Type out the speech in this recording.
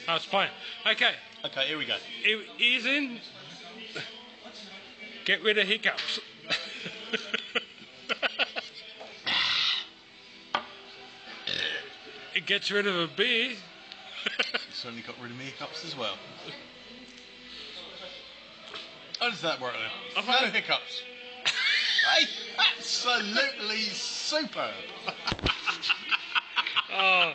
That's fine. Okay. Okay, here we go. Ease in. Get rid of hiccups. It gets rid of a beer. Certainly got rid of me hiccups as well. How does that work then? No hiccups. Hey, absolutely superb. Oh.